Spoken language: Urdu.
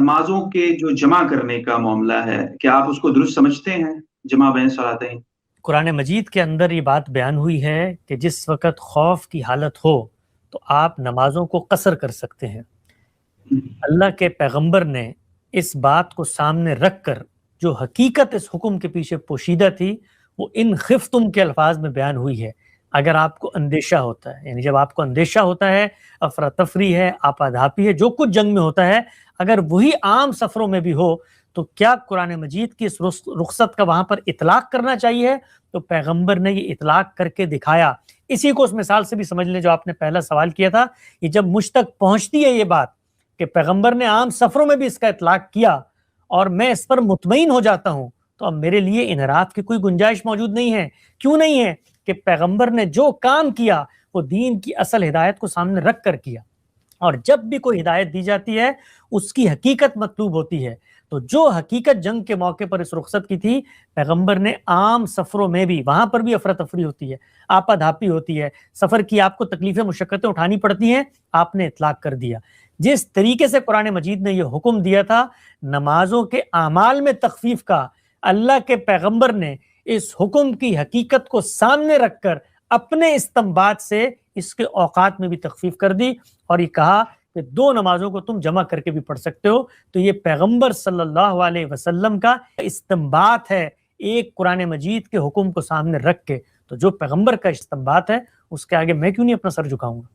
نمازوں کے جو جمع کرنے کا معاملہ ہے، کیا آپ اس کو درست سمجھتے ہیں، جمع بین صلاتین؟ قرآن مجید کے اندر یہ بات بیان ہوئی ہے کہ جس وقت خوف کی حالت ہو تو آپ نمازوں کو قصر کر سکتے ہیں۔ اللہ کے پیغمبر نے اس بات کو سامنے رکھ کر جو حقیقت اس حکم کے پیچھے پوشیدہ تھی وہ ان خفتم کے الفاظ میں بیان ہوئی ہے۔ اگر آپ کو اندیشہ ہوتا ہے، یعنی جب آپ کو اندیشہ ہوتا ہے، افراتفری ہے، آپادھاپی ہے، جو کچھ جنگ میں ہوتا ہے، اگر وہی عام سفروں میں بھی ہو تو کیا قرآن مجید کی اس رخصت کا وہاں پر اطلاق کرنا چاہیے؟ تو پیغمبر نے یہ اطلاق کر کے دکھایا۔ اسی کو اس مثال سے بھی سمجھ لیں جو آپ نے پہلا سوال کیا تھا، یہ جب مجھ تک پہنچتی ہے یہ بات کہ پیغمبر نے عام سفروں میں بھی اس کا اطلاق کیا اور میں اس پر مطمئن ہو جاتا ہوں، تو اب میرے لیے انحراف کی کوئی گنجائش موجود نہیں ہے۔ کیوں نہیں ہے؟ کہ پیغمبر نے جو کام کیا وہ دین کی اصل ہدایت کو سامنے رکھ کر کیا، اور جب بھی کوئی ہدایت دی جاتی ہے اس کی حقیقت مطلوب ہوتی ہے۔ تو جو حقیقت جنگ کے موقع پر اس رخصت کی تھی، پیغمبر نے عام سفروں میں بھی، وہاں پر بھی افراتفری ہوتی ہے، آپادھاپی ہوتی ہے، سفر کی آپ کو تکلیفیں مشقتیں اٹھانی پڑتی ہیں، آپ نے اطلاق کر دیا۔ جس طریقے سے قرآن مجید نے یہ حکم دیا تھا نمازوں کے اعمال میں تخفیف کا، اللہ کے پیغمبر نے اس حکم کی حقیقت کو سامنے رکھ کر اپنے استنباط سے اس کے اوقات میں بھی تخفیف کر دی، اور یہ کہا کہ 2 نمازوں کو تم جمع کر کے بھی پڑھ سکتے ہو۔ تو یہ پیغمبر صلی اللہ علیہ وسلم کا استنباط ہے ایک قرآن مجید کے حکم کو سامنے رکھ کے۔ تو جو پیغمبر کا استنباط ہے اس کے آگے میں کیوں نہیں اپنا سر جھکاؤں گا؟